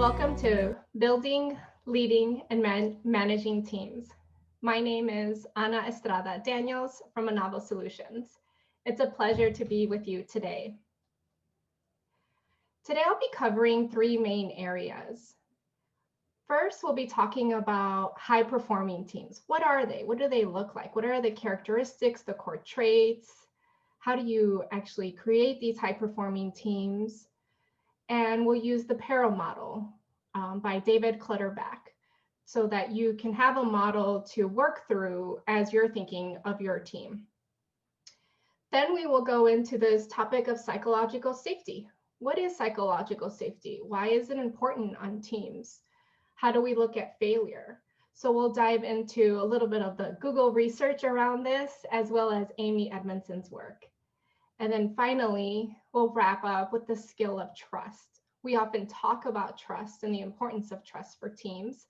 welcome to Building, Leading, and Managing Teams. My name is Ana Estrada Daniels from Anavo Solutions. It's a pleasure to be with you today. Today I'll be covering three main areas. First, we'll be talking about high-performing teams. What are they? What do they look like? What are the characteristics, the core traits? How do you actually create these high-performing teams? And we'll use the Peril model by David Clutterback so that you can have a model to work through as you're thinking of your team. Then we will go into this topic of psychological safety. What is psychological safety? Why is it important on teams? How do we look at failure? So we'll dive into a little bit of the Google research around this, as well as Amy Edmondson's work. And then finally, we'll wrap up with the skill of trust. We often talk about trust and the importance of trust for teams.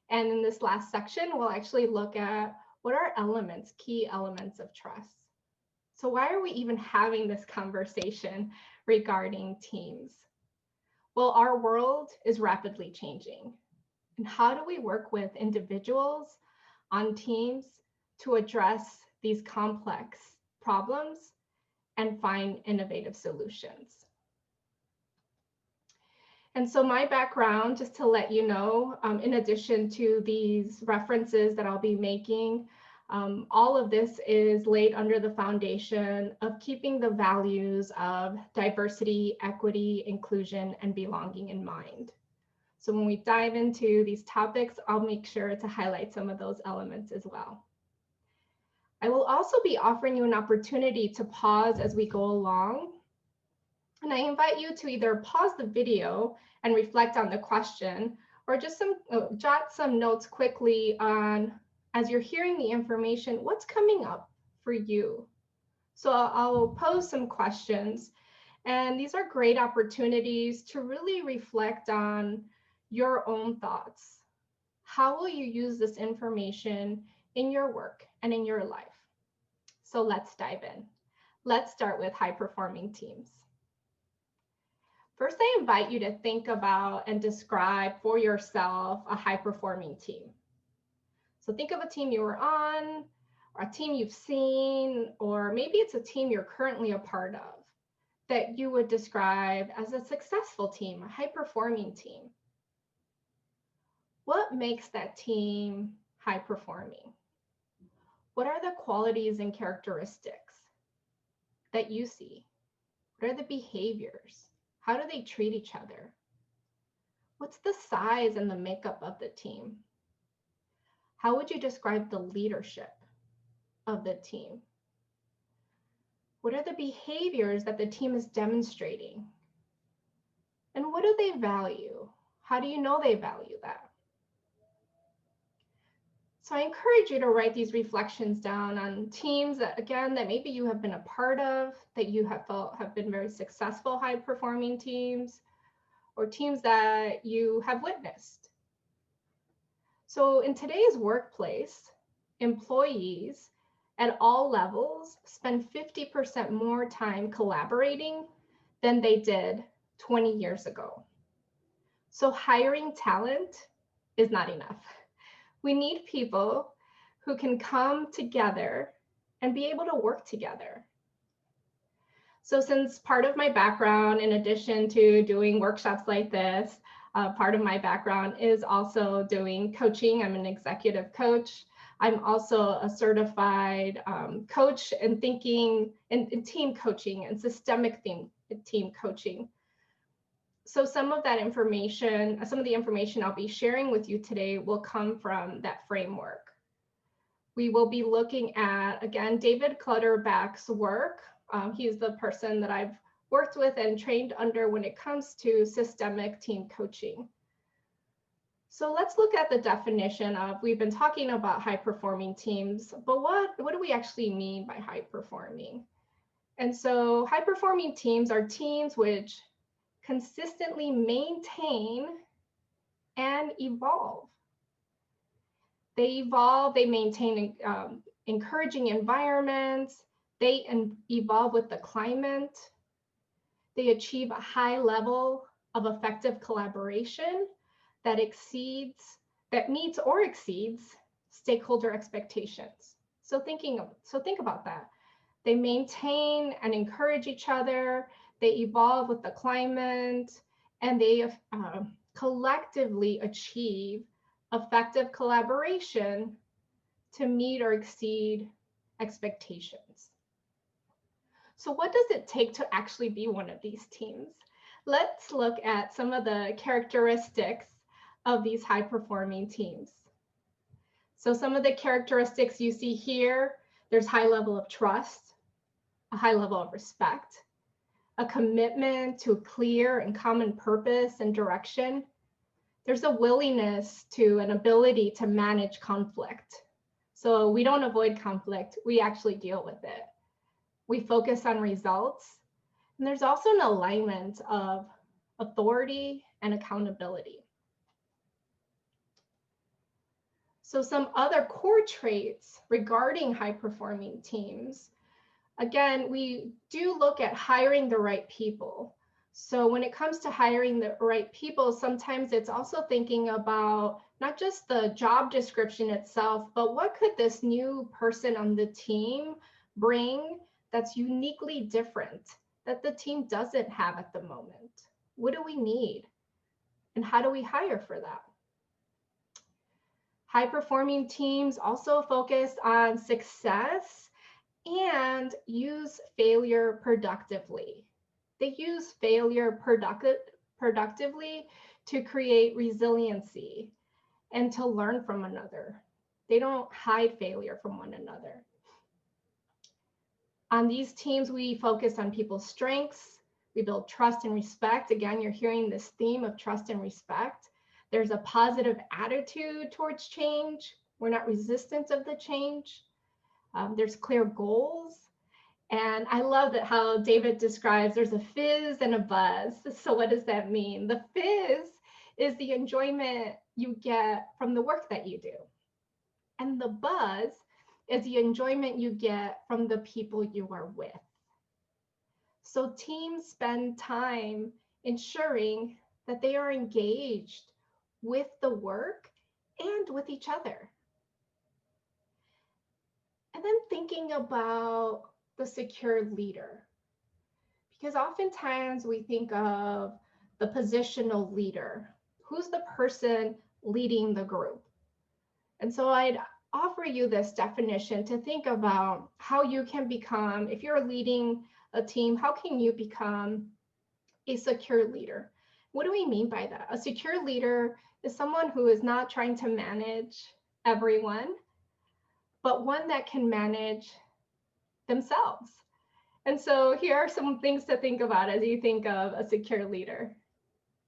And in this last section, we'll actually look at what are elements, key elements of trust. So why are we even having this conversation regarding teams? Well, our world is rapidly changing. And how do we work with individuals on teams to address these complex problems and find innovative solutions? And so my background, just to let you know, in addition to these references that I'll be making, all of this is laid under the foundation of keeping the values of diversity, equity, inclusion, and belonging in mind. So when we dive into these topics, I'll make sure to highlight some of those elements as well. I will also be offering you an opportunity to pause as we go along. And I invite you to either pause the video and reflect on the question, or just jot some notes quickly on, as you're hearing the information, what's coming up for you. So I'll pose some questions, and these are great opportunities to really reflect on your own thoughts. How will you use this information in your work and in your life? So let's dive in. Let's start with high-performing teams. First, I invite you to think about and describe for yourself a high-performing team. So think of a team you were on, or a team you've seen, or maybe it's a team you're currently a part of that you would describe as a successful team, a high-performing team. What makes that team high-performing? What are the qualities and characteristics that you see? What are the behaviors? How do they treat each other? What's the size and the makeup of the team? How would you describe the leadership of the team? What are the behaviors that the team is demonstrating? And what do they value? How do you know they value that? So I encourage you to write these reflections down on teams that, again, that maybe you have been a part of, that you have felt have been very successful, high-performing teams, or teams that you have witnessed. So in today's workplace, employees at all levels spend 50% more time collaborating than they did 20 years ago. So hiring talent is not enough. We need people who can come together and be able to work together. So since part of my background, in addition to doing workshops like this, part of my background is also doing coaching. I'm an executive coach. I'm also a certified coach in thinking in team coaching and systemic team coaching. So some of that information, some of the information I'll be sharing with you today will come from that framework. We will be looking at, again, David Clutterback's work. He's the person that I've worked with and trained under when it comes to systemic team coaching. So let's look at the definition of, we've been talking about high-performing teams, but what do we actually mean by high-performing? And so high-performing teams are teams which consistently maintain and evolve. They evolve, they maintain encouraging environments, they evolve with the climate, they achieve a high level of effective collaboration that meets or exceeds stakeholder expectations. So think about that. They maintain and encourage each other, they evolve with the climate, and they collectively achieve effective collaboration to meet or exceed expectations. So what does it take to actually be one of these teams? Let's look at some of the characteristics of these high-performing teams. So some of the characteristics you see here, there's high level of trust, a high level of respect, a commitment to a clear and common purpose and direction. There's a willingness to an ability to manage conflict. So we don't avoid conflict, we actually deal with it. We focus on results. And there's also an alignment of authority and accountability. So some other core traits regarding high-performing teams, again, we do look at hiring the right people. So when it comes to hiring the right people, sometimes it's also thinking about not just the job description itself, but what could this new person on the team bring that's uniquely different, that the team doesn't have at the moment? What do we need? And how do we hire for that? High-performing teams also focus on success and use failure productively. They use failure productively to create resiliency and to learn from another. They don't hide failure from one another. On these teams, we focus on people's strengths. We build trust and respect. Again, you're hearing this theme of trust and respect. There's a positive attitude towards change. We're not resistant of the change. There's clear goals. And I love that how David describes there's a fizz and a buzz. So what does that mean? The fizz is the enjoyment you get from the work that you do. And the buzz is the enjoyment you get from the people you are with. So teams spend time ensuring that they are engaged with the work and with each other. And then thinking about the secure leader, because oftentimes we think of the positional leader. Who's the person leading the group? And so I'd offer you this definition to think about how you can become, if you're leading a team, how can you become a secure leader? What do we mean by that? A secure leader is someone who is not trying to manage everyone, but one that can manage themselves. And so here are some things to think about as you think of a secure leader.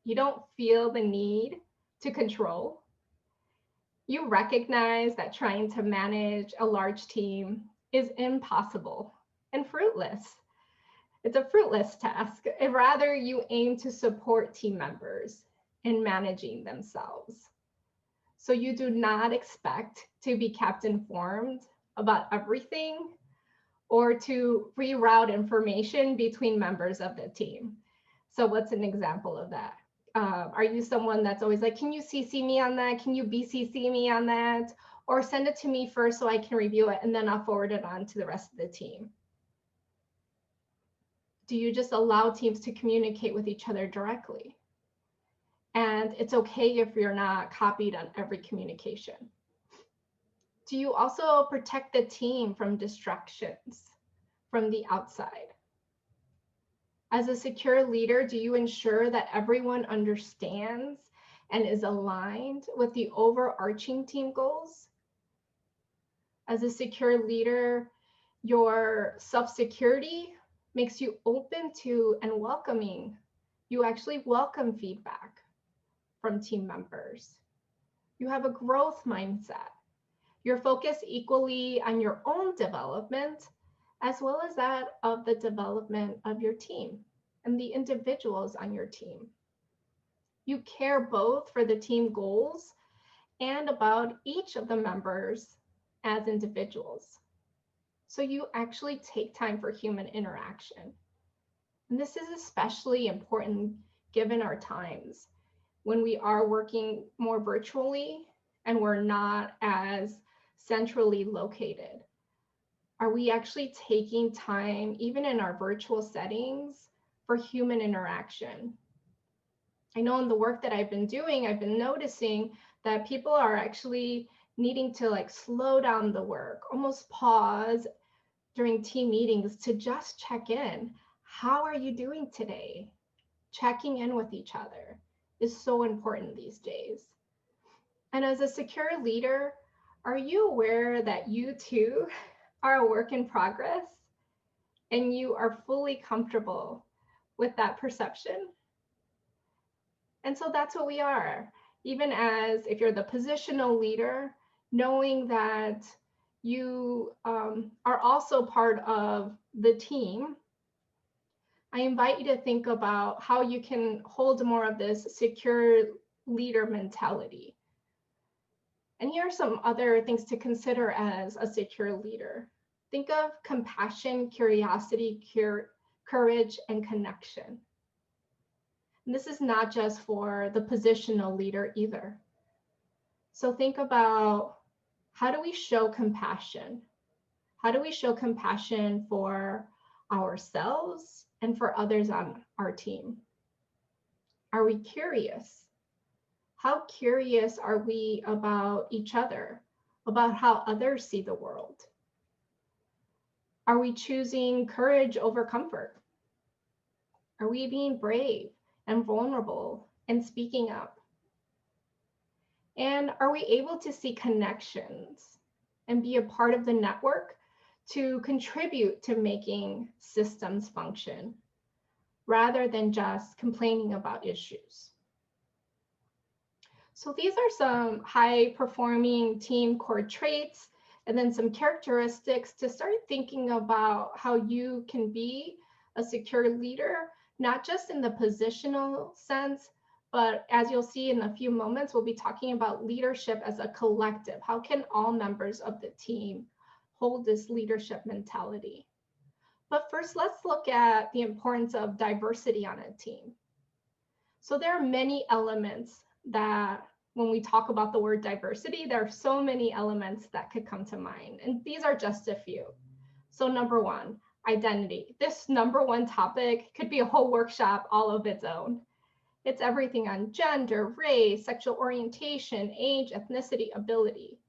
You don't feel the need to control. You recognize that trying to manage a large team is impossible and fruitless. It's a fruitless task. And rather, you aim to support team members in managing themselves. So you do not expect to be kept informed about everything or to reroute information between members of the team. So what's an example of that? Are you someone that's always like, can you CC me on that? Can you BCC me on that? Or send it to me first so I can review it and then I'll forward it on to the rest of the team? Do you just allow teams to communicate with each other directly? And it's okay if you're not copied on every communication. Do you also protect the team from distractions from the outside? As a secure leader, do you ensure that everyone understands and is aligned with the overarching team goals? As a secure leader, your self-security makes you open to and welcoming. You actually welcome feedback from team members. You have a growth mindset. You're focused equally on your own development as well as that of the development of your team and the individuals on your team. You care both for the team goals and about each of the members as individuals. So you actually take time for human interaction. And this is especially important given our times, when we are working more virtually and we're not as centrally located? Are we actually taking time, even in our virtual settings, for human interaction? I know in the work that I've been doing, I've been noticing that people are actually needing to like slow down the work, almost pause during team meetings to just check in. How are you doing today? Checking in with each other is so important these days. And as a secure leader, are you aware that you too are a work in progress and you are fully comfortable with that perception? And so that's what we are. Even as if you're the positional leader, knowing that you are also part of the team, I invite you to think about how you can hold more of this secure leader mentality. And here are some other things to consider as a secure leader. Think of compassion, curiosity, courage, and connection. And this is not just for the positional leader either. So think about, how do we show compassion? How do we show compassion for ourselves and for others on our team? Are we curious? How curious are we about each other, about how others see the world? Are we choosing courage over comfort? Are we being brave and vulnerable and speaking up? And are we able to see connections and be a part of the network to contribute to making systems function rather than just complaining about issues? So these are some high performing team core traits, and then some characteristics to start thinking about how you can be a secure leader, not just in the positional sense, but as you'll see in a few moments, we'll be talking about leadership as a collective. How can all members of the team hold this leadership mentality? But first, let's look at the importance of diversity on a team. So there are many elements that, when we talk about the word diversity, there are so many elements that could come to mind. And these are just a few. So number one, identity. This number one topic could be a whole workshop all of its own. It's everything on gender, race, sexual orientation, age, ethnicity, ability.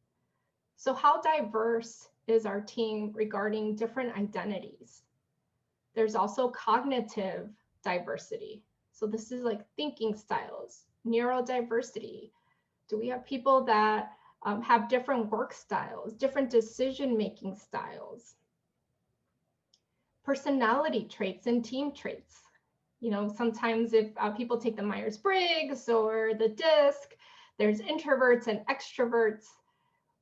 So how diverse is our team regarding different identities? There's also cognitive diversity. So this is like thinking styles, neurodiversity. Do we have people that have different work styles, different decision-making styles? Personality traits and team traits. You know, sometimes if people take the Myers-Briggs or the DISC, there's introverts and extroverts.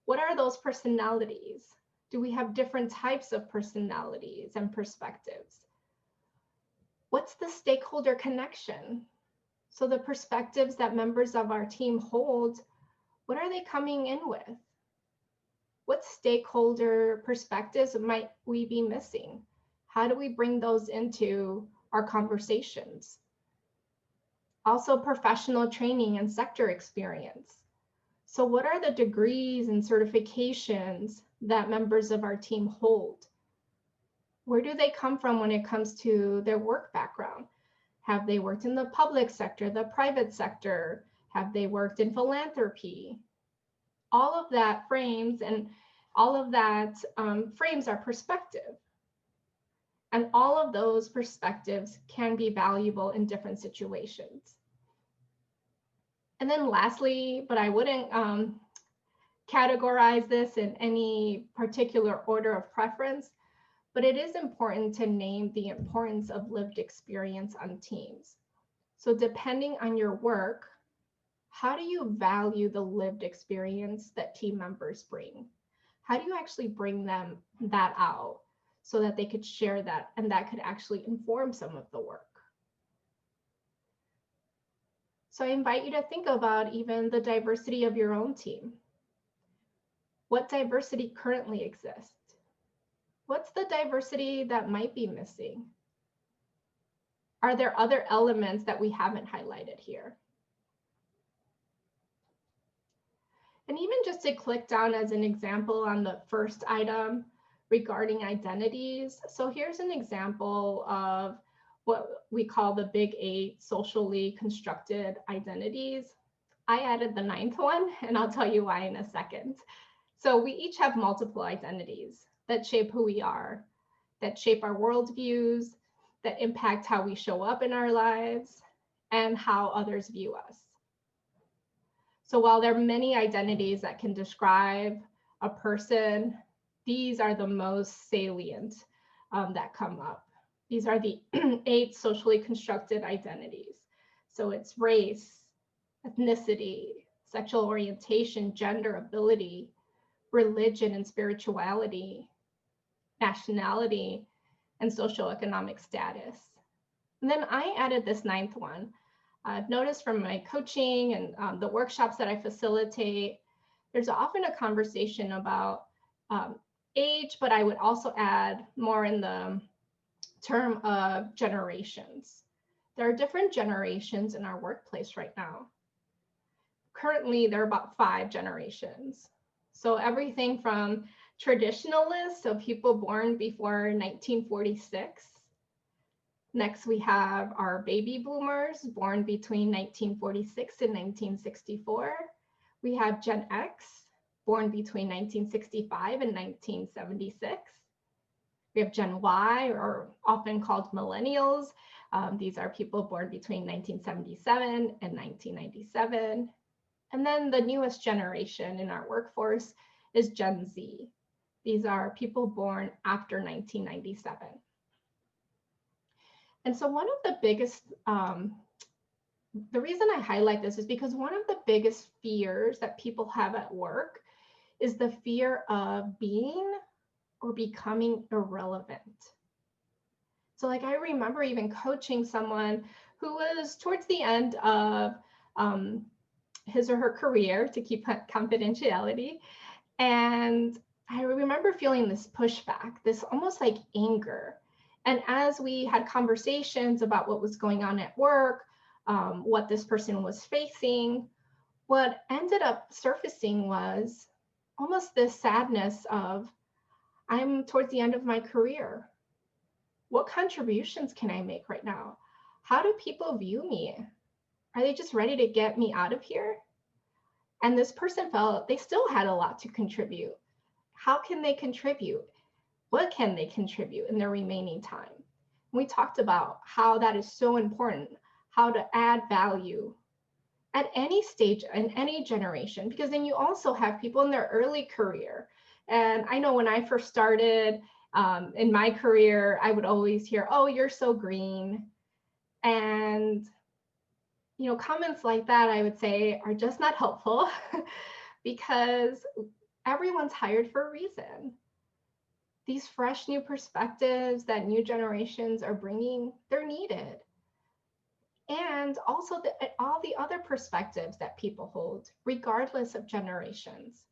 What are those personalities? Do we have different types of personalities and perspectives? What's the stakeholder connection? So the perspectives that members of our team hold, what are they coming in with? What stakeholder perspectives might we be missing? How do we bring those into our conversations? Also, professional training and sector experience. So what are the degrees and certifications that members of our team hold? Where do they come from when it comes to their work background? Have they worked in the public sector, the private sector? Have they worked in philanthropy? All of that frames our perspective. And all of those perspectives can be valuable in different situations. And then lastly, but I wouldn't categorize this in any particular order of preference, but it is important to name the importance of lived experience on teams. So depending on your work, how do you value the lived experience that team members bring? How do you actually bring them that out so that they could share that and that could actually inform some of the work? So I invite you to think about even the diversity of your own team. What diversity currently exists? What's the diversity that might be missing? Are there other elements that we haven't highlighted here? And even just to click down as an example on the first item regarding identities. So here's an example of what we call the big 8 socially constructed identities. I added the 9th one, and I'll tell you why in a second. So we each have multiple identities that shape who we are, that shape our worldviews, that impact how we show up in our lives, and how others view us. So while there are many identities that can describe a person, these are the most salient that come up. These are the 8 socially constructed identities. So it's race, ethnicity, sexual orientation, gender, ability, religion and spirituality, nationality, and socioeconomic status. And then I added this 9th one. I've noticed from my coaching and the workshops that I facilitate, there's often a conversation about age, but I would also add more in the term of generations. There are different generations in our workplace right now. Currently, there are about 5 generations. So everything from traditionalists, so people born before 1946. Next, we have our baby boomers born between 1946 and 1964. We have Gen X born between 1965 and 1976. We have Gen Y, or often called millennials. These are people born between 1977 and 1997. And then the newest generation in our workforce is Gen Z. These are people born after 1997. And so one of the biggest, the reason I highlight this is because one of the biggest fears that people have at work is the fear of being or becoming irrelevant. So like I remember even coaching someone who was towards the end of his or her career, to keep confidentiality. And I remember feeling this pushback, this almost like anger. And as we had conversations about what was going on at work, what this person was facing, what ended up surfacing was almost this sadness of, I'm towards the end of my career. What contributions can I make right now? How do people view me? Are they just ready to get me out of here? And this person felt they still had a lot to contribute. How can they contribute? What can they contribute in their remaining time? We talked about how that is so important, how to add value at any stage in any generation, because then you also have people in their early career. And I know when I first started in my career, I would always hear, oh, you're so green. And comments like that, I would say, are just not helpful because everyone's hired for a reason. These fresh new perspectives that new generations are bringing, they're needed. And also all the other perspectives that people hold, regardless of generations.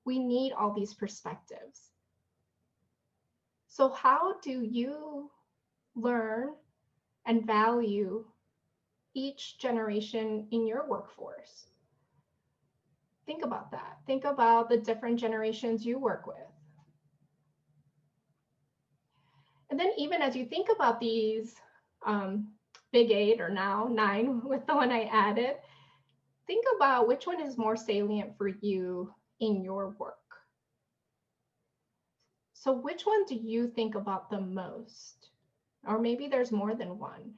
We need all these perspectives. So how do you learn and value each generation in your workforce? Think about that. Think about the different generations you work with. And then even as you think about these big 8, or now 9 with the one I added, think about which one is more salient for you in your work. So which one do you think about the most? Or maybe there's more than one.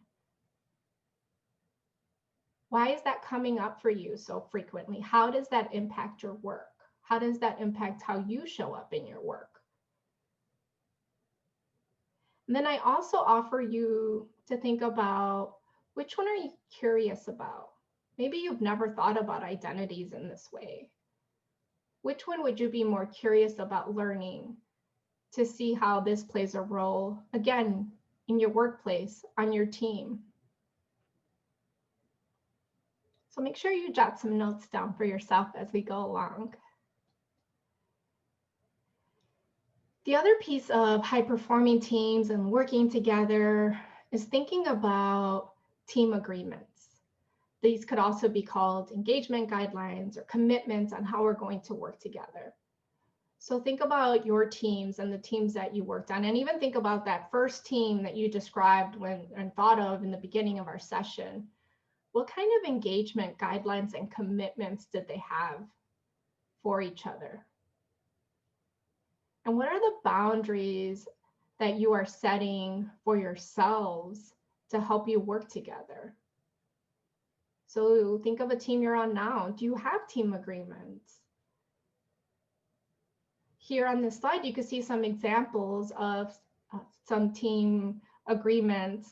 Why is that coming up for you so frequently? How does that impact your work? How does that impact how you show up in your work? And then I also offer you to think about which one are you curious about? Maybe you've never thought about identities in this way. Which one would you be more curious about learning to see how this plays a role, again, in your workplace, on your team? So make sure you jot some notes down for yourself as we go along. The other piece of high-performing teams and working together is thinking about team agreements. These could also be called engagement guidelines or commitments on how we're going to work together. So think about your teams and the teams that you worked on, and even think about that first team that you described and thought of in the beginning of our session. What kind of engagement guidelines and commitments did they have for each other? And what are the boundaries that you are setting for yourselves to help you work together? So think of a team you're on now. Do you have team agreements? Here on this slide, you can see some examples of some team agreements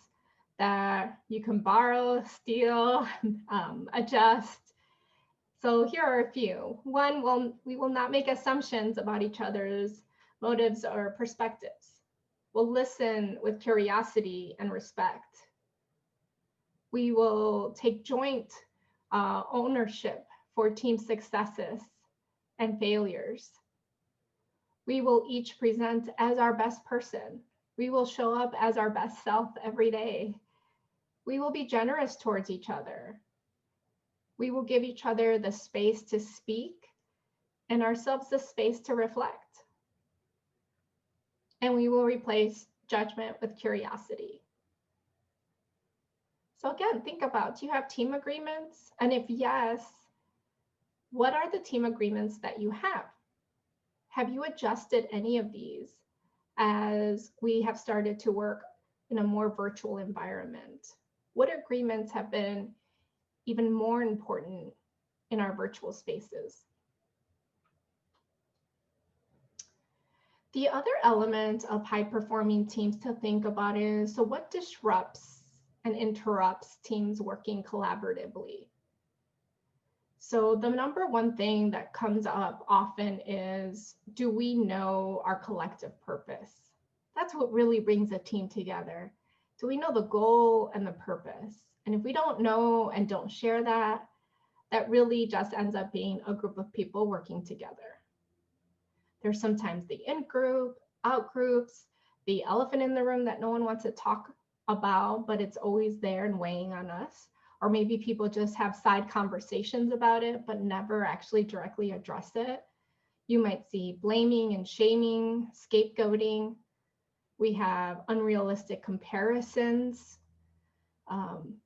that you can borrow, steal, adjust. So here are a few. One, we will not make assumptions about each other's motives or perspectives. We'll listen with curiosity and respect. We will take joint ownership for team successes and failures. We will each present as our best person. We will show up as our best self every day. We will be generous towards each other. We will give each other the space to speak and ourselves the space to reflect. And we will replace judgment with curiosity. So again, think about, do you have team agreements? And if yes, what are the team agreements that you have? Have you adjusted any of these as we have started to work in a more virtual environment? What agreements have been even more important in our virtual spaces? The other element of high-performing teams to think about is, so what disrupts and interrupts teams working collaboratively? So the number one thing that comes up often is, do we know our collective purpose? That's what really brings a team together. Do we know the goal and the purpose? And if we don't know and don't share that, that really just ends up being a group of people working together. There's sometimes the in-group, out-groups, the elephant in the room that no one wants to talk about, but it's always there and weighing on us. Or maybe people just have side conversations about it, but never actually directly address it. You might see blaming and shaming, scapegoating. We have unrealistic comparisons.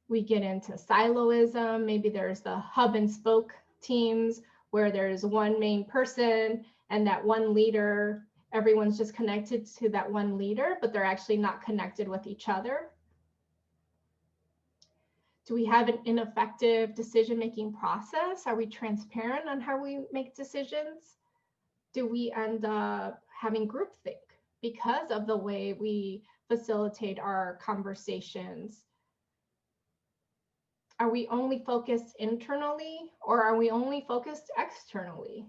We get into siloism. Maybe there's the hub and spoke teams where there's one main person and that one leader, everyone's just connected to that one leader, but they're actually not connected with each other. Do we have an ineffective decision-making process? Are we transparent on how we make decisions? Do we end up having groupthink because of the way we facilitate our conversations? Are we only focused internally or are we only focused externally?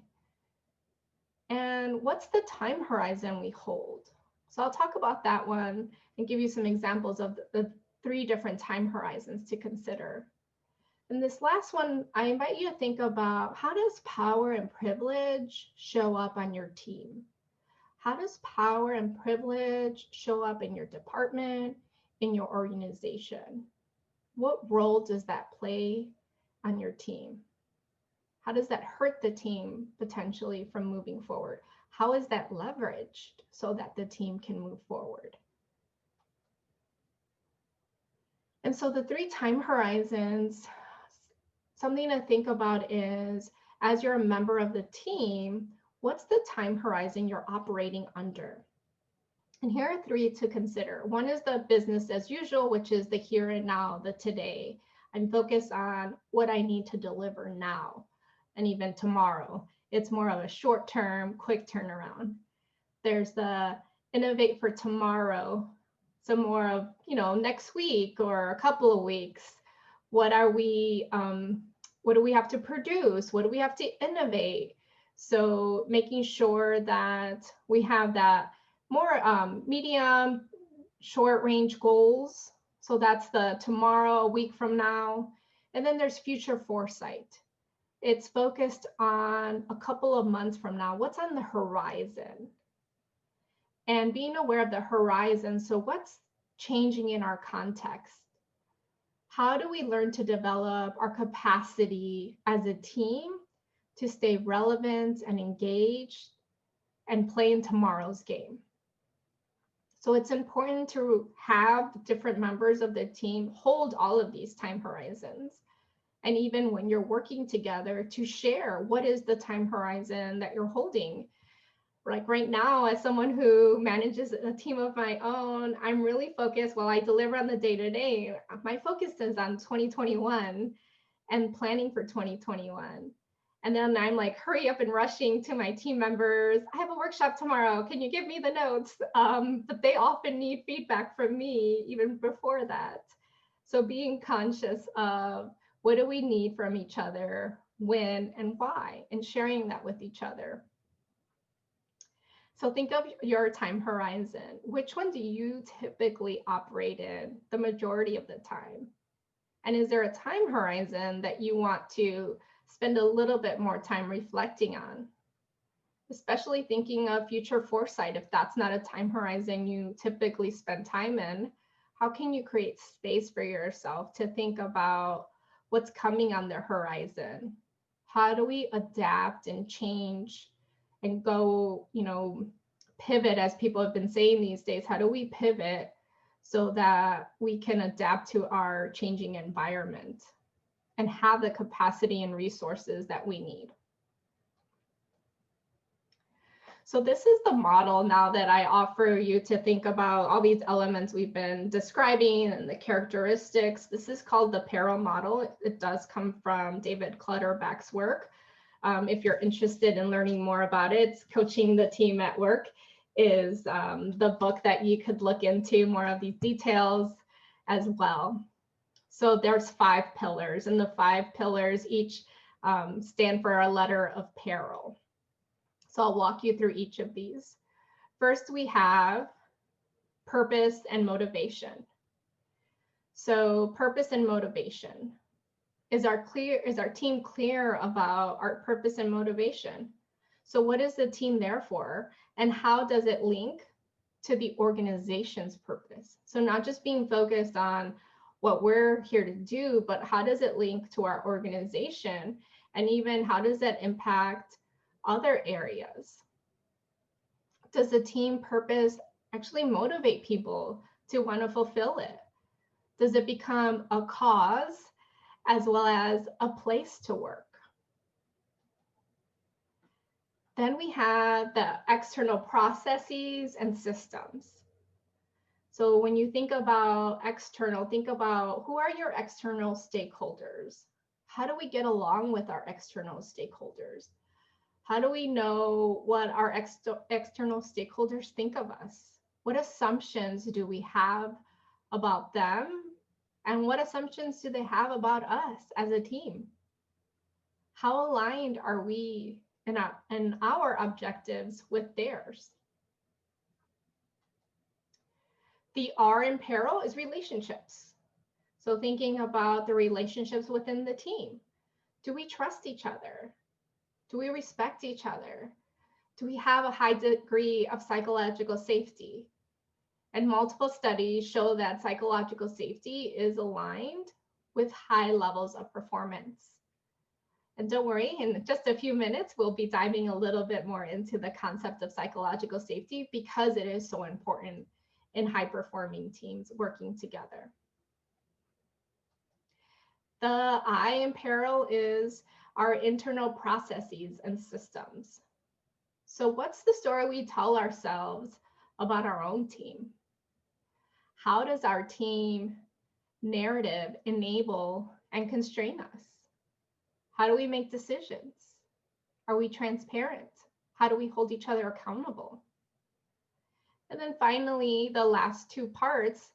And what's the time horizon we hold? So I'll talk about that one and give you some examples of the 3 different time horizons to consider. And this last one, I invite you to think about, how does power and privilege show up on your team? How does power and privilege show up in your department, in your organization? What role does that play on your team? How does that hurt the team potentially from moving forward? How is that leveraged so that the team can move forward? And so the 3 time horizons, something to think about is, as you're a member of the team, what's the time horizon you're operating under? And here are 3 to consider. One is the business as usual, which is the here and now, the today. I'm focused on what I need to deliver now and even tomorrow. It's more of a short-term, quick turnaround. There's the innovate for tomorrow. So more of, next week or a couple of weeks. What do we have to produce? What do we have to innovate? So making sure that we have that more medium, short range goals. So that's the tomorrow, a week from now. And then there's future foresight. It's focused on a couple of months from now. What's on the horizon? And being aware of the horizon. So what's changing in our context? How do we learn to develop our capacity as a team to stay relevant and engaged and play in tomorrow's game? So it's important to have different members of the team hold all of these time horizons. And even when you're working together, to share what is the time horizon that you're holding. Like right now, as someone who manages a team of my own, I'm really focused while I deliver on the day-to-day. My focus is on 2021 and planning for 2021. And then I'm like, hurry up and rushing to my team members. I have a workshop tomorrow. Can you give me the notes? But they often need feedback from me even before that. So being conscious of what do we need from each other, when and why, and sharing that with each other. So think of your time horizon. Which one do you typically operate in the majority of the time? And is there a time horizon that you want to spend a little bit more time reflecting on? Especially thinking of future foresight, if that's not a time horizon you typically spend time in, how can you create space for yourself to think about what's coming on the horizon? How do we adapt and change and go, pivot, as people have been saying these days? How do we pivot so that we can adapt to our changing environment and have the capacity and resources that we need? So this is the model now that I offer you to think about all these elements we've been describing and the characteristics. This is called the PARO model. It does come from David Clutterbuck's work. If you're interested in learning more about it, Coaching the Team at Work is the book that you could look into more of these details as well. So there's 5 pillars, and the 5 pillars each stand for a letter of peril. So I'll walk you through each of these. First, we have purpose and motivation. So purpose and motivation. Is our team clear about our purpose and motivation? So what is the team there for? And how does it link to the organization's purpose? So not just being focused on what we're here to do, but how does it link to our organization? And even how does that impact other areas? Does the team purpose actually motivate people to want to fulfill it? Does it become a cause as well as a place to work? Then we have the external processes and systems. So when you think about external, think about who are your external stakeholders? How do we get along with our external stakeholders? How do we know what our external stakeholders think of us? What assumptions do we have about them? And what assumptions do they have about us as a team? How aligned are we in our objectives with theirs? The R in peril is relationships. So thinking about the relationships within the team. Do we trust each other? Do we respect each other? Do we have a high degree of psychological safety? And multiple studies show that psychological safety is aligned with high levels of performance. And don't worry, in just a few minutes, we'll be diving a little bit more into the concept of psychological safety because it is so important in high-performing teams working together. The I in peril is our internal processes and systems. So what's the story we tell ourselves about our own team? How does our team narrative enable and constrain us? How do we make decisions? Are we transparent? How do we hold each other accountable? And then finally, the last 2 parts,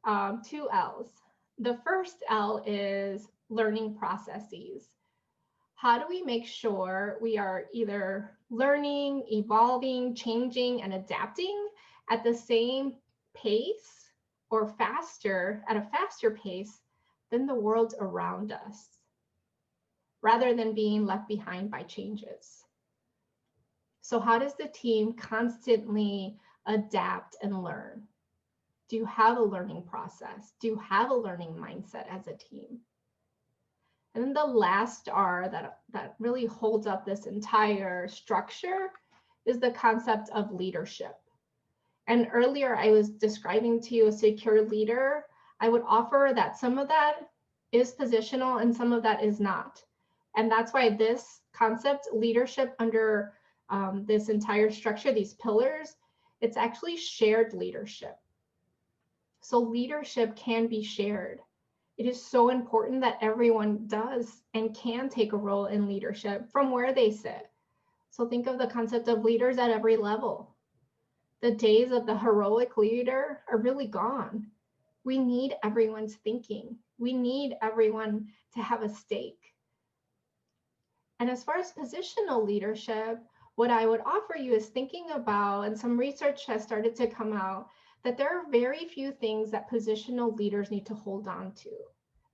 2 L's. The first L is learning processes. How do we make sure we are either learning, evolving, changing, and adapting at the same pace or faster, at a faster pace than the world around us, rather than being left behind by changes? So how does the team constantly adapt and learn? Do you have a learning process? Do you have a learning mindset as a team? And then the last R that really holds up this entire structure is the concept of leadership. And earlier I was describing to you a secure leader. I would offer that some of that is positional and some of that is not. And that's why this concept, leadership under this entire structure, these pillars, it's actually shared leadership. So leadership can be shared. It is so important that everyone does and can take a role in leadership from where they sit. So think of the concept of leaders at every level. The days of the heroic leader are really gone. We need everyone's thinking. We need everyone to have a stake. And as far as positional leadership, what I would offer you is thinking about, and some research has started to come out, that there are very few things that positional leaders need to hold on to.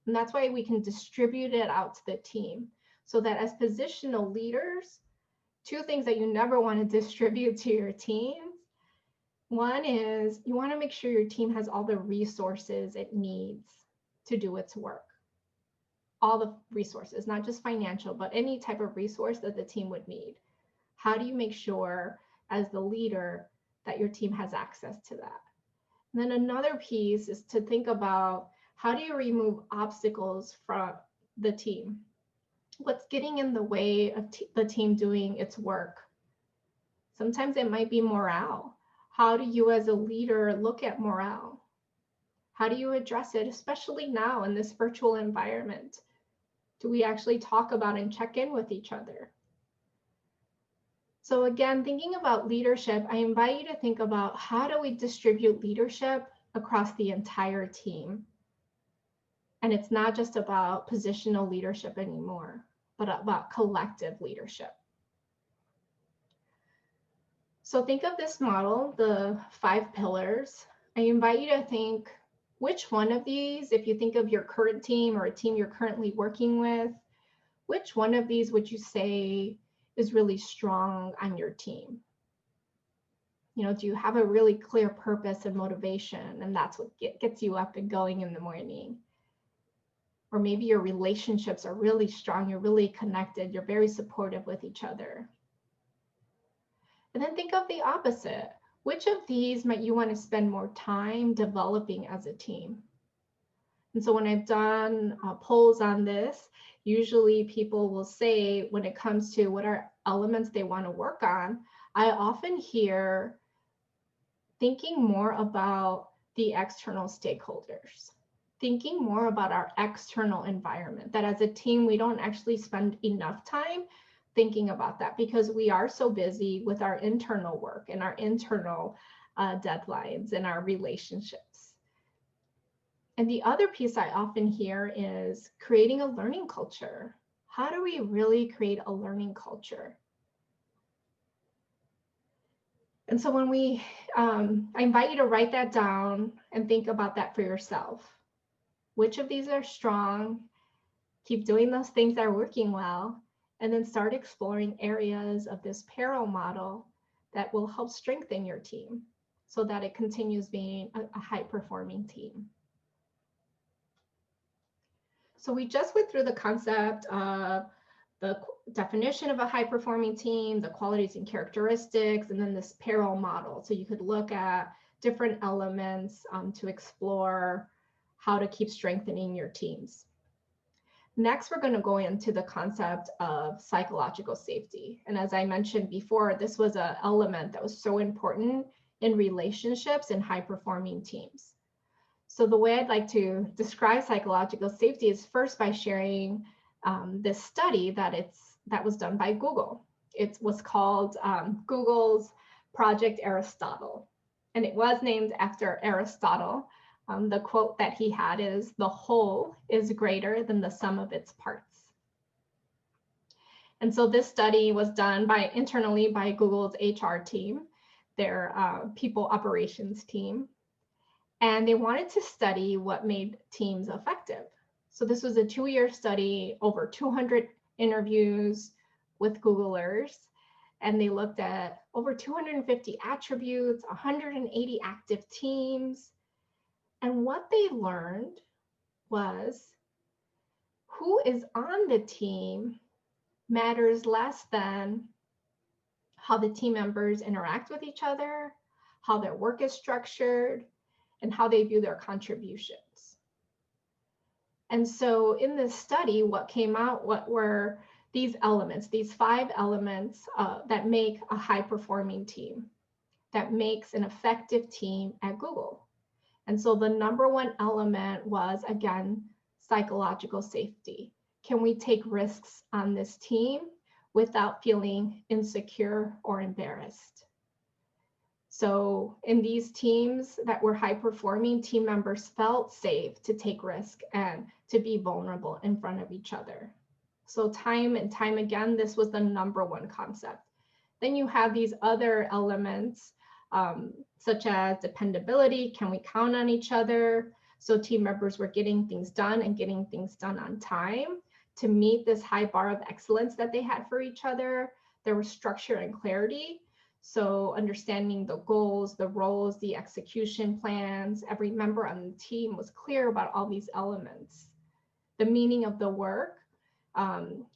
And that's why we can distribute it out to the team. So that as positional leaders, two things that you never want to distribute to your teams. One is you want to make sure your team has all the resources it needs to do its work. All the resources, not just financial, but any type of resource that the team would need. How do you make sure as the leader that your team has access to that? And then another piece is to think about how do you remove obstacles from the team? What's getting in the way of the team doing its work? Sometimes it might be morale. How do you as a leader look at morale? How do you address it, especially now in this virtual environment? Do we actually talk about and check in with each other? So again, thinking about leadership, I invite you to think about how do we distribute leadership across the entire team? And it's not just about positional leadership anymore, but about collective leadership. So think of this model, the 5 pillars. I invite you to think which one of these, if you think of your current team or a team you're currently working with, which one of these would you say is really strong on your team? You know, do you have a really clear purpose and motivation, and that's what gets you up and going in the morning? Or maybe your relationships are really strong, you're really connected, you're very supportive with each other. And then think of the opposite. Which of these might you want to spend more time developing as a team? And so when I've done polls on this, usually people will say when it comes to what are elements they want to work on, I often hear thinking more about the external stakeholders, thinking more about our external environment, that as a team, we don't actually spend enough time thinking about that because we are so busy with our internal work and our internal deadlines and our relationships. And the other piece I often hear is creating a learning culture. How do we really create a learning culture? And so when I invite you to write that down and think about that for yourself. Which of these are strong? Keep doing those things that are working well, and then start exploring areas of this parallel model that will help strengthen your team so that it continues being a high-performing team. So we just went through the concept of the definition of a high-performing team, the qualities and characteristics, and then this parallel model. So you could look at different elements to explore how to keep strengthening your teams. Next, we're going to go into the concept of psychological safety. And as I mentioned before, this was an element that was so important in relationships and high-performing teams. So the way I'd like to describe psychological safety is first by sharing this study that was done by Google. It was called Google's Project Aristotle, and it was named after Aristotle. The quote that he had is, "The whole is greater than the sum of its parts." And so this study was done internally by Google's HR team, their people operations team, and they wanted to study what made teams effective. So this was a 2-year study, over 200 interviews with Googlers, and they looked at over 250 attributes, 180 active teams, And what they learned was who is on the team matters less than how the team members interact with each other, how their work is structured, and how they view their contributions. And so in this study, what came out, what were these elements, these 5 elements that make a high-performing team, that makes an effective team at Google. And so the number 1 element was, again, psychological safety. Can we take risks on this team without feeling insecure or embarrassed? So in these teams that were high performing, team members felt safe to take risk and to be vulnerable in front of each other. So time and time again, this was the number 1 concept. Then you have these other elements, such as dependability. Can we count on each other? So team members were getting things done and getting things done on time to meet this high bar of excellence that they had for each other. There was structure and clarity. So understanding the goals, the roles, the execution plans, every member on the team was clear about all these elements. The meaning of the work,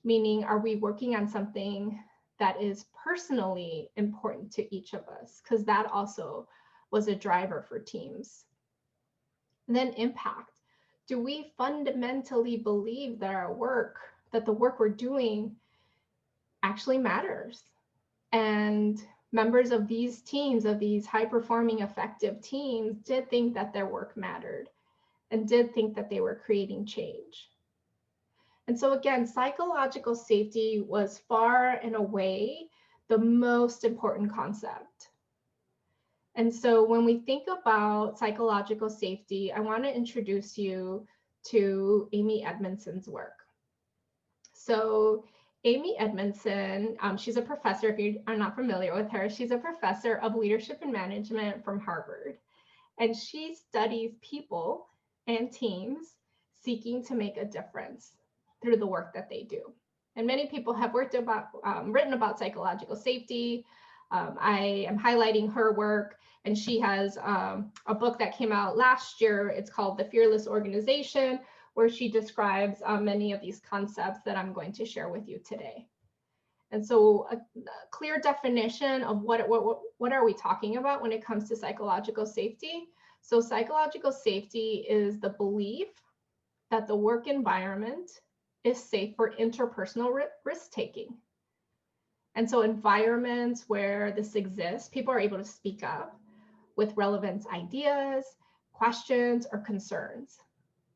meaning are we working on something that is personally important to each of us? Because that also was a driver for teams. And then impact. Do we fundamentally believe that our work, that the work we're doing actually matters? And members of these teams, of these high-performing, effective teams, did think that their work mattered and did think that they were creating change. And so again, psychological safety was far and away the most important concept. And so when we think about psychological safety, I want to introduce you to Amy Edmondson's work. So Amy Edmondson, she's a professor, if you are not familiar with her, she's a professor of leadership and management from Harvard. And she studies people and teams seeking to make a difference through the work that they do. And many people have written about psychological safety. I am highlighting her work, and she has a book that came out last year. It's called The Fearless Organization, where she describes many of these concepts that I'm going to share with you today. And so a clear definition of what are we talking about when it comes to psychological safety. So psychological safety is the belief that the work environment is safe for interpersonal risk-taking. And so environments where this exists, people are able to speak up with relevant ideas, questions, or concerns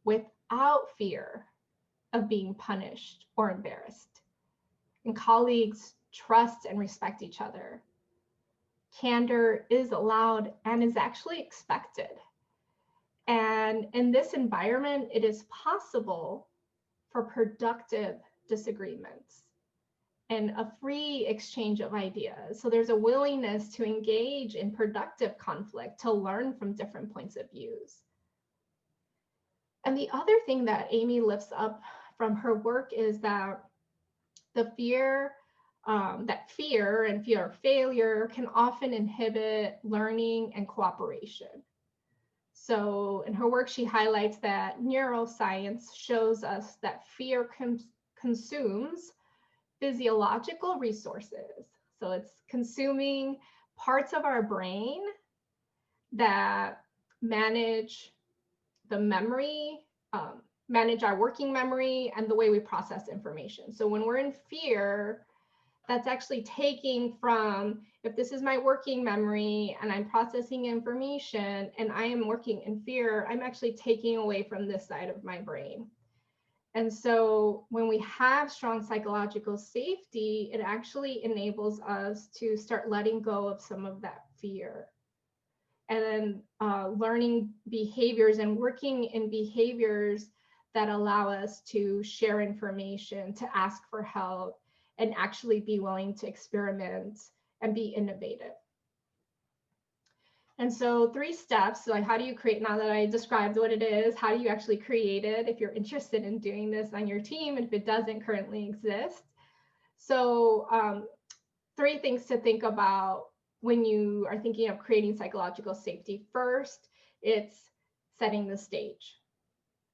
without fear of being punished or embarrassed. And colleagues trust and respect each other. Candor is allowed and is actually expected. And in this environment, it is possible for productive disagreements and a free exchange of ideas. So there's a willingness to engage in productive conflict, to learn from different points of views. And the other thing that Amy lifts up from her work is that the fear and fear of failure can often inhibit learning and cooperation. So in her work, she highlights that neuroscience shows us that fear consumes physiological resources. So it's consuming parts of our brain that manage the memory, manage our working memory and the way we process information. So when we're in fear, that's actually taking from, if this is my working memory and I'm processing information and I am working in fear, I'm actually taking away from this side of my brain. And so when we have strong psychological safety, it actually enables us to start letting go of some of that fear. And then learning behaviors and working in behaviors that allow us to share information, to ask for help, and actually be willing to experiment and be innovative. And so 3 steps, like how do you create, now that I described what it is, how do you actually create it if you're interested in doing this on your team, and if it doesn't currently exist. So 3 things to think about when you are thinking of creating psychological safety. First, it's setting the stage.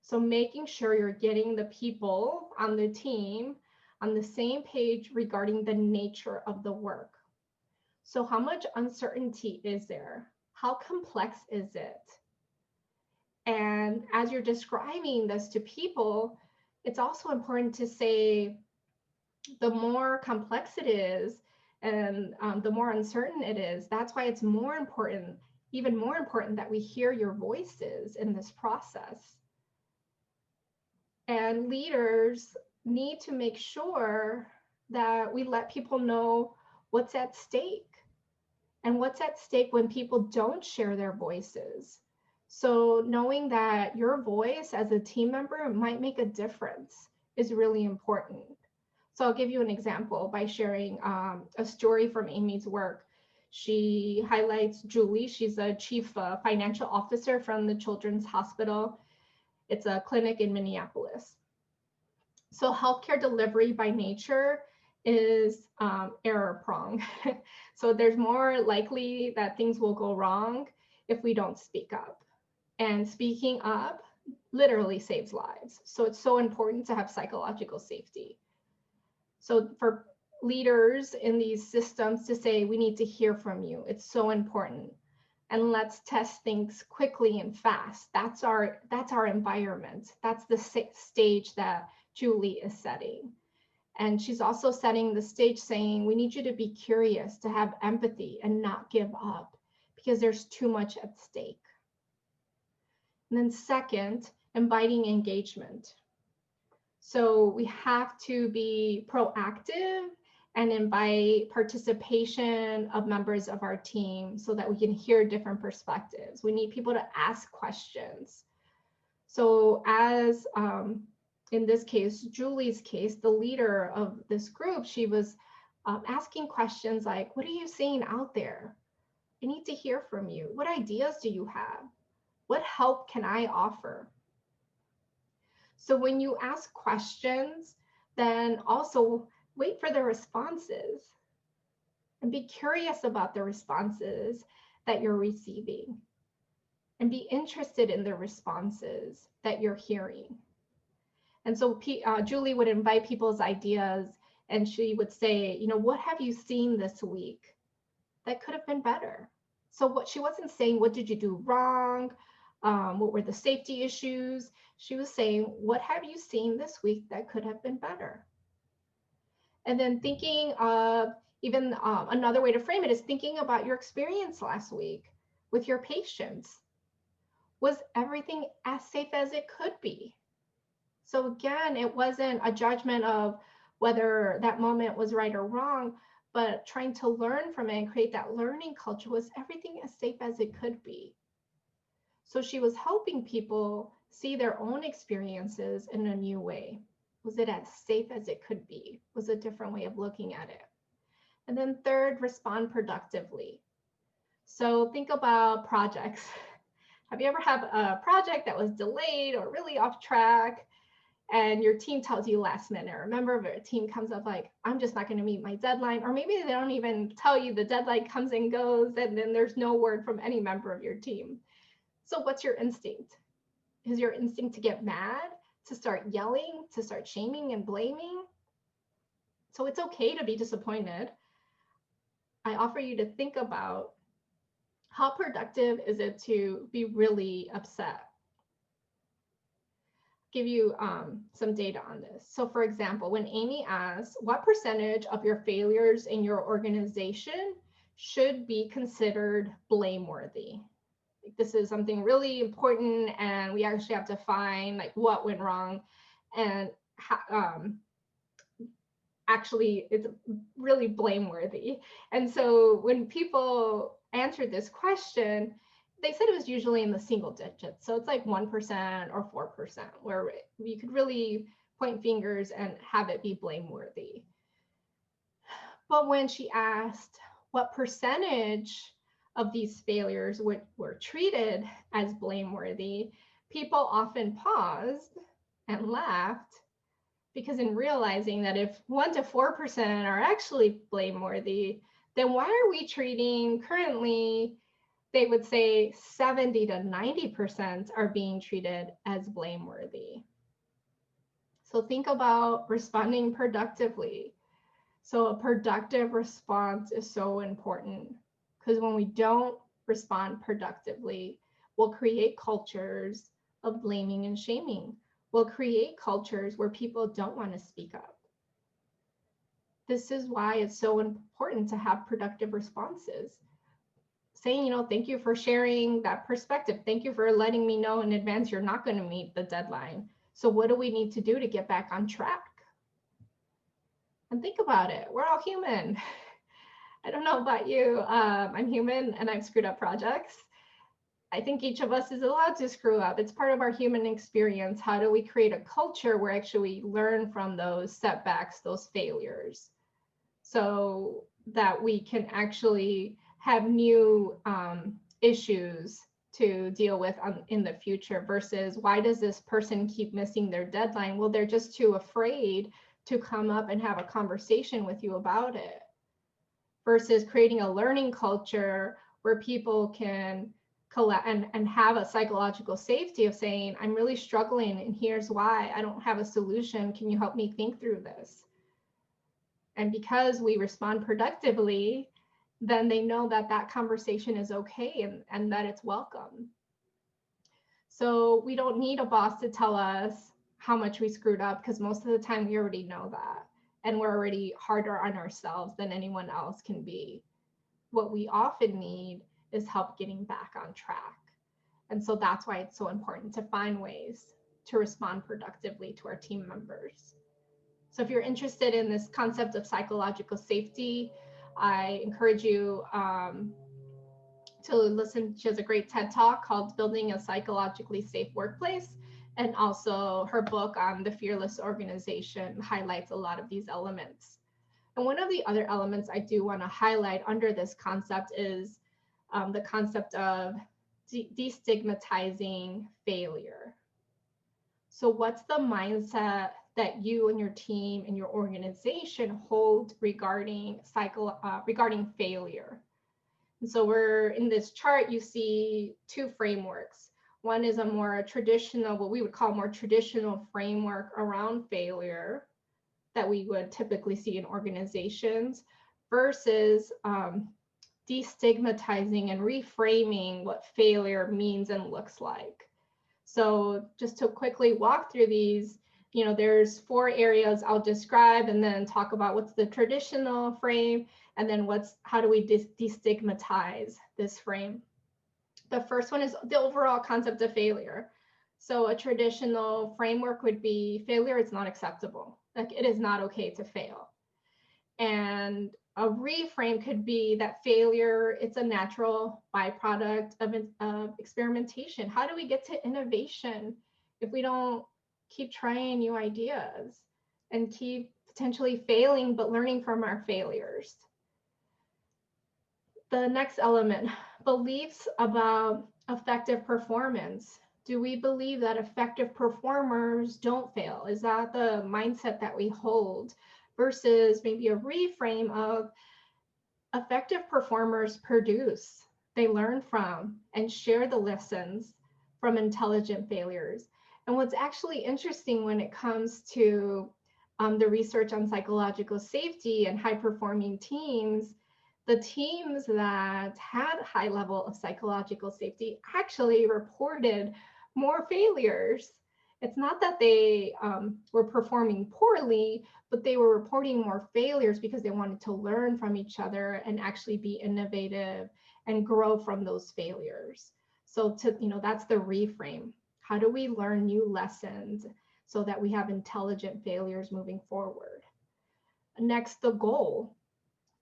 So making sure you're getting the people on the team on the same page regarding the nature of the work. So how much uncertainty is there? How complex is it? And as you're describing this to people, it's also important to say the more complex it is and the more uncertain it is, that's why it's more important, even more important, that we hear your voices in this process. And leaders need to make sure that we let people know what's at stake and what's at stake when people don't share their voices. So knowing that your voice as a team member might make a difference is really important. So I'll give you an example by sharing a story from Amy's work. She highlights Julie. She's a chief financial officer from the Children's Hospital. It's a clinic in Minneapolis. So healthcare delivery by nature is error prone. So there's more likely that things will go wrong if we don't speak up. And speaking up literally saves lives. So it's so important to have psychological safety. So for leaders in these systems to say, we need to hear from you, it's so important. And let's test things quickly and fast. That's our environment. That's the stage that Julie is setting. And she's also setting the stage saying, we need you to be curious, to have empathy and not give up because there's too much at stake. And then second, inviting engagement. So we have to be proactive and invite participation of members of our team so that we can hear different perspectives. We need people to ask questions. So as in this case, Julie's case, the leader of this group, she was asking questions like, what are you seeing out there? I need to hear from you. What ideas do you have? What help can I offer? So when you ask questions, then also wait for the responses and be curious about the responses that you're receiving and be interested in the responses that you're hearing. And so Julie would invite people's ideas and she would say, you know, what have you seen this week that could have been better? So what she wasn't saying, what did you do wrong? What were the safety issues? She was saying, what have you seen this week that could have been better? And then thinking of even another way to frame it is thinking about your experience last week with your patients. Was everything as safe as it could be? So again, it wasn't a judgment of whether that moment was right or wrong, but trying to learn from it and create that learning culture. Was everything as safe as it could be? So she was helping people see their own experiences in a new way. Was it as safe as it could be? Was a different way of looking at it. And then third, respond productively. So think about projects. Have you ever had a project that was delayed or really off track and your team tells you last minute, or a member of your team comes up like, I'm just not going to meet my deadline, or maybe they don't even tell you the deadline comes and goes and then there's no word from any member of your team. So what's your instinct? Is your instinct to get mad, to start yelling, to start shaming and blaming? So it's okay to be disappointed. I offer you to think about how productive is it to be really upset? Give you some data on this. So for example, when Amy asked, what percentage of your failures in your organization should be considered blameworthy? This is something really important and we actually have to find like what went wrong and actually it's really blameworthy. And so when people answered this question, they said it was usually in the single digits. So it's like 1% or 4%, where you could really point fingers and have it be blameworthy. But when she asked what percentage of these failures were treated as blameworthy, people often paused and laughed, because in realizing that if 1 to 4% are actually blameworthy, then why are we treating currently they would say 70 to 90% are being treated as blameworthy. So think about responding productively. So a productive response is so important, because when we don't respond productively, we'll create cultures of blaming and shaming. We'll create cultures where people don't want to speak up. This is why it's so important to have productive responses. Saying, thank you for sharing that perspective. Thank you for letting me know in advance you're not going to meet the deadline. So what do we need to do to get back on track? And think about it. We're all human. I don't know about you. I'm human and I've screwed up projects. I think each of us is allowed to screw up. It's part of our human experience. How do we create a culture where actually we learn from those setbacks, those failures, so that we can actually have new issues to deal with in the future, versus why does this person keep missing their deadline? Well, they're just too afraid to come up and have a conversation with you about it, versus creating a learning culture where people can collect and have a psychological safety of saying, I'm really struggling and here's why. I don't have a solution. Can you help me think through this? And because we respond productively, then they know that that conversation is okay and that it's welcome. So we don't need a boss to tell us how much we screwed up, because most of the time we already know that. And we're already harder on ourselves than anyone else can be. What we often need is help getting back on track. And so that's why it's so important to find ways to respond productively to our team members. So if you're interested in this concept of psychological safety, I encourage you to listen. She has a great TED Talk called Building a Psychologically Safe Workplace. And also her book on the Fearless Organization highlights a lot of these elements. And one of the other elements I do want to highlight under this concept is the concept of destigmatizing failure. So what's the mindset that you and your team and your organization hold regarding failure? And so we're in this chart, you see two frameworks. One is a more traditional, what we would call more traditional framework around failure that we would typically see in organizations, versus destigmatizing and reframing what failure means and looks like. So just to quickly walk through these, there's 4 areas I'll describe and then talk about what's the traditional frame, and then how do we destigmatize this frame. The first one is the overall concept of failure. So a traditional framework would be failure is not acceptable. Like, it is not okay to fail. And a reframe could be that failure, it's a natural byproduct of experimentation. How do we get to innovation if we don't keep trying new ideas and keep potentially failing, but learning from our failures? The next element, beliefs about effective performance. Do we believe that effective performers don't fail? Is that the mindset that we hold? Versus maybe a reframe of effective performers produce, they learn from and share the lessons from intelligent failures. And what's actually interesting when it comes to the research on psychological safety and high-performing teams, the teams that had a high level of psychological safety actually reported more failures. It's not that they were performing poorly, but they were reporting more failures because they wanted to learn from each other and actually be innovative and grow from those failures. So that's the reframe. How do we learn new lessons so that we have intelligent failures moving forward? Next, the goal.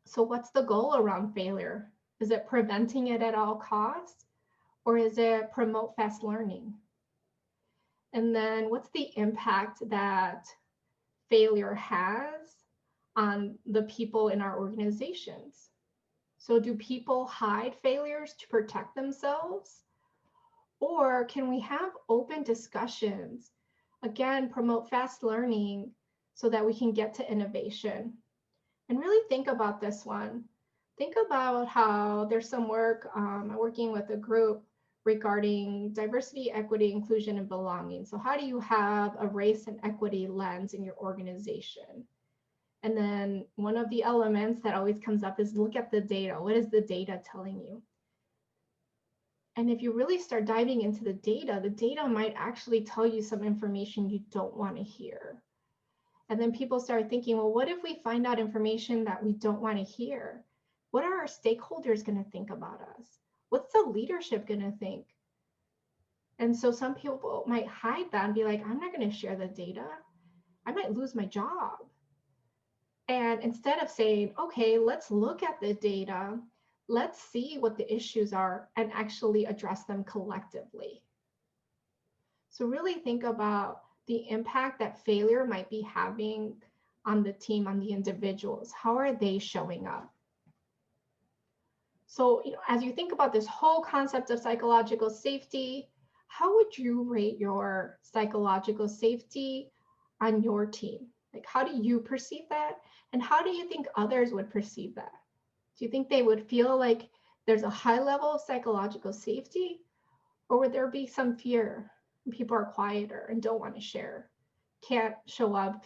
So what's the goal around failure? Is it preventing it at all costs, or is it promote fast learning? And then what's the impact that failure has on the people in our organizations? So do people hide failures to protect themselves? Or can we have open discussions? Again, promote fast learning so that we can get to innovation. And really think about this one. think about how there's some work, I'm working with a group regarding diversity, equity, inclusion, and belonging. So how do you have a race and equity lens in your organization? And then one of the elements that always comes up is look at the data. What is the data telling you? And if you really start diving into the data might actually tell you some information you don't want to hear. And then people start thinking, well, what if we find out information that we don't want to hear? What are our stakeholders going to think about us? What's the leadership going to think? And so some people might hide that and be like, I'm not going to share the data. I might lose my job. And instead of saying, okay, let's look at the data, let's see what the issues are and actually address them collectively. So really think about the impact that failure might be having on the team, on the individuals. How are they showing up? So, as you think about this whole concept of psychological safety, how would you rate your psychological safety on your team? Like, how do you perceive that? And how do you think others would perceive that? Do you think they would feel like there's a high level of psychological safety? Or would there be some fear and people are quieter and don't want to share, can't show up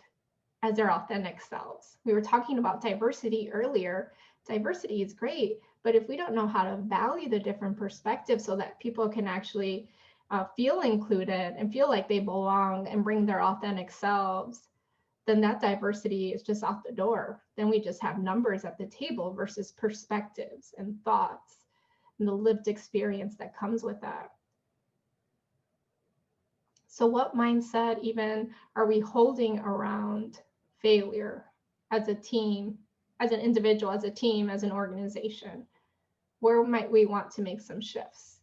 as their authentic selves? We were talking about diversity earlier. Diversity is great, but if we don't know how to value the different perspectives so that people can actually feel included and feel like they belong and bring their authentic selves, then that diversity is just out the door. Then we just have numbers at the table versus perspectives and thoughts and the lived experience that comes with that. So what mindset even are we holding around failure as a team, as an individual, as a team, as an organization? Where might we want to make some shifts?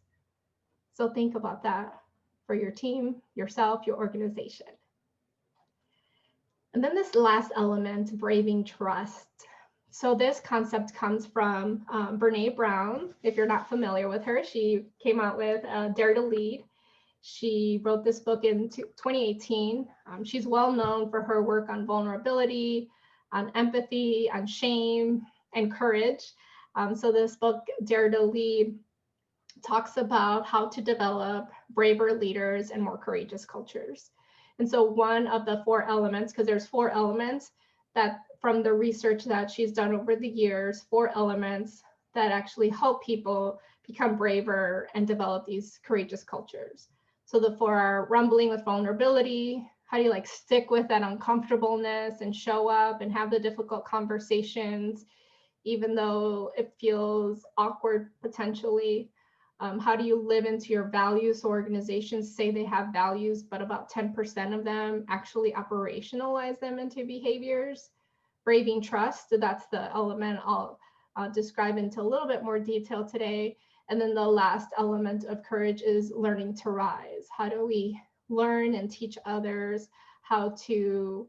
So think about that for your team, yourself, your organization. And then this last element, braving trust. So this concept comes from Brene Brown. If you're not familiar with her, she came out with Dare to Lead. She wrote this book in 2018. She's well known for her work on vulnerability, on empathy, on shame, and courage. So this book, Dare to Lead, talks about how to develop braver leaders and more courageous cultures. And so one of the 4 elements, because there's 4 elements that from the research that she's done over the years, 4 elements that actually help people become braver and develop these courageous cultures. So the 4 are rumbling with vulnerability. How do you stick with that uncomfortableness and show up and have the difficult conversations, even though it feels awkward potentially? How do you live into your values? So organizations say they have values, but about 10% of them actually operationalize them into behaviors. Braving trust, that's the element I'll describe into a little bit more detail today. And then the last element of courage is learning to rise. How do we learn and teach others how to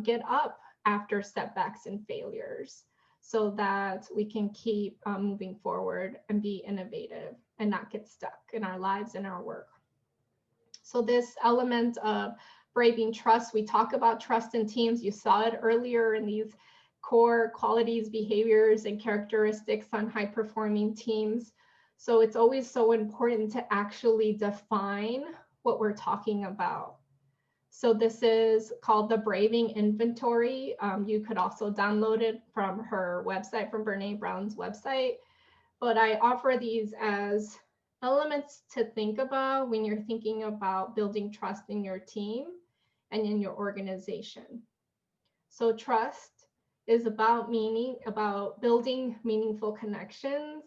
get up after setbacks and failures so that we can keep moving forward and be innovative and not get stuck in our lives and our work? So this element of braving trust, we talk about trust in teams. You saw it earlier in these core qualities, behaviors, and characteristics on high-performing teams. So it's always so important to actually define what we're talking about. So this is called the Braving Inventory. You could also download it from her website, from Brene Brown's website. But I offer these as elements to think about when you're thinking about building trust in your team and in your organization. So trust is about building meaningful connections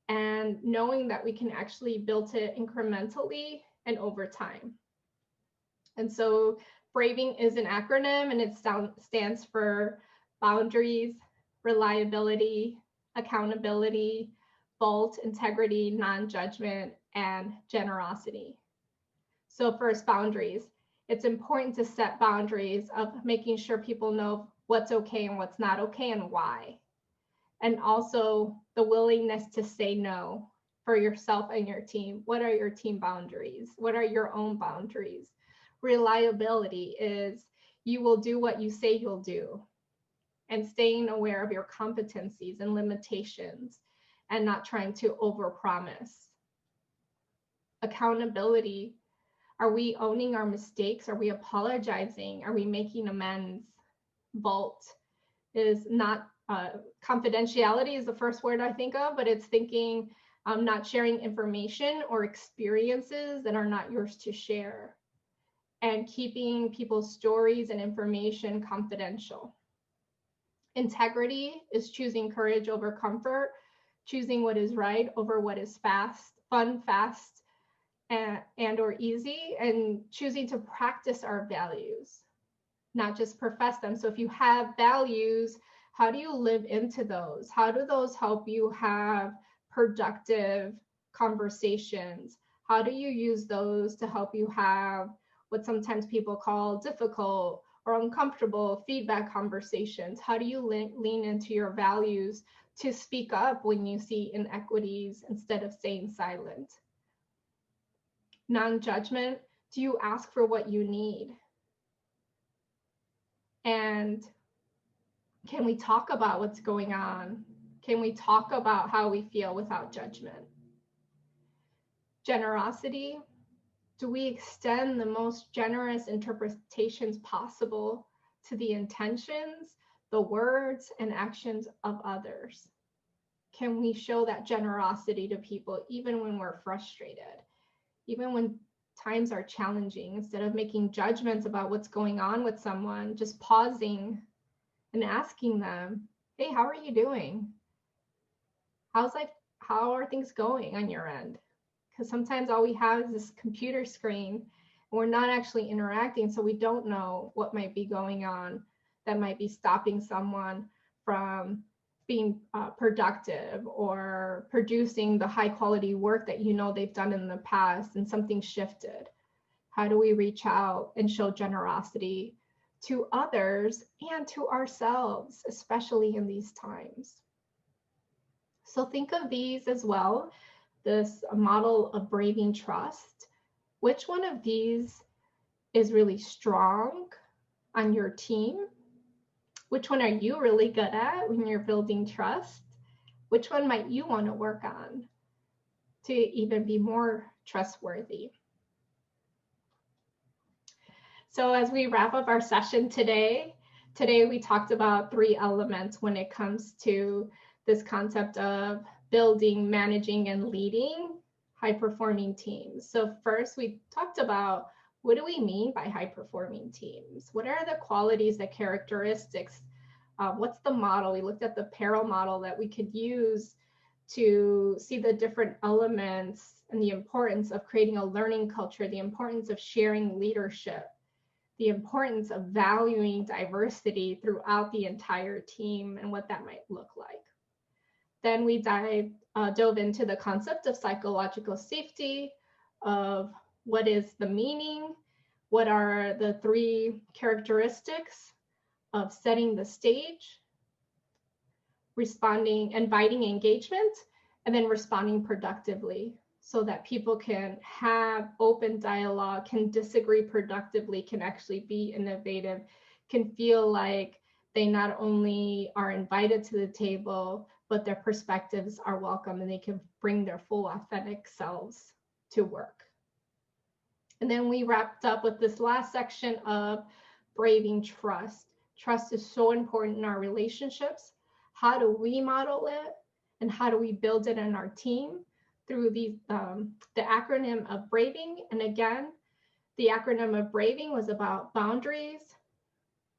and knowing that we can actually build it incrementally and over time. And so Braving is an acronym, and it stands for boundaries, reliability, accountability, bold, integrity, non-judgment, and generosity. So first, boundaries. It's important to set boundaries of making sure people know what's okay and what's not okay and why. And also the willingness to say no for yourself and your team. What are your team boundaries? What are your own boundaries? Reliability is you will do what you say you'll do. and staying aware of your competencies and limitations and not trying to overpromise. Accountability. Are we owning our mistakes? Are we apologizing? Are we making amends? Vault is not, confidentiality is the first word I think of, but it's thinking not sharing information or experiences that are not yours to share, and keeping people's stories and information confidential. Integrity is choosing courage over comfort, choosing what is right over what is fun, fast, and or easy, and choosing to practice our values, not just profess them. So if you have values, how do you live into those? How do those help you have productive conversations? How do you use those to help you have what sometimes people call difficult or uncomfortable feedback conversations? How do you lean into your values to speak up when you see inequities instead of staying silent? Non-judgment, do you ask for what you need? And can we talk about what's going on? Can we talk about how we feel without judgment? Generosity, do we extend the most generous interpretations possible to the intentions, the words, and actions of others? Can we show that generosity to people even when we're frustrated, even when times are challenging? Instead of making judgments about what's going on with someone, just pausing and asking them, hey, how are you doing? How are things going on your end? Because sometimes all we have is this computer screen and we're not actually interacting, so we don't know what might be going on that might be stopping someone from being productive or producing the high quality work that you know they've done in the past, and something shifted. How do we reach out and show generosity to others and to ourselves, especially in these times? So think of these as well, this model of braving trust. Which one of these is really strong on your team? Which one are you really good at when you're building trust? Which one might you want to work on to even be more trustworthy? So as we wrap up our session today we talked about 3 elements when it comes to this concept of building, managing, and leading high-performing teams. So first, we talked about, what do we mean by high-performing teams? What are the qualities, the characteristics? What's the model? We looked at the Perel model that we could use to see the different elements and the importance of creating a learning culture, the importance of sharing leadership, the importance of valuing diversity throughout the entire team, and what that might look like. Then we dove into the concept of psychological safety, of what is the meaning, what are the 3 characteristics of setting the stage, responding, inviting engagement, and then responding productively so that people can have open dialogue, can disagree productively, can actually be innovative, can feel like they not only are invited to the table, but their perspectives are welcome and they can bring their full authentic selves to work. And then we wrapped up with this last section of braving trust. Trust is so important in our relationships. How do we model it? And how do we build it in our team? Through the acronym of braving. And again, the acronym of braving was about boundaries,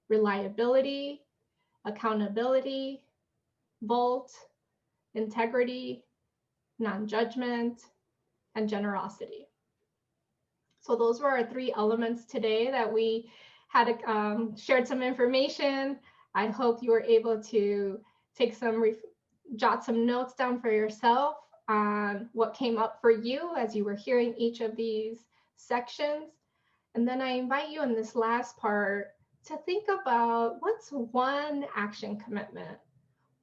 reliability, accountability, vault, integrity, non-judgment, and generosity. So those were our 3 elements today that we had shared some information. I hope you were able to take jot some notes down for yourself on what came up for you as you were hearing each of these sections. And then I invite you in this last part to think about, what's one action commitment?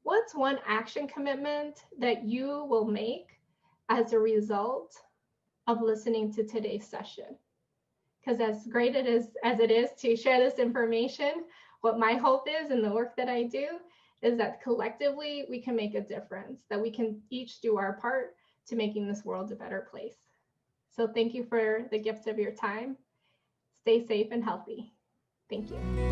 What's one action commitment that you will make as a result of listening to today's session? Because as great as it is to share this information, what my hope is in the work that I do is that collectively we can make a difference, that we can each do our part to making this world a better place. So thank you for the gift of your time. Stay safe and healthy. Thank you.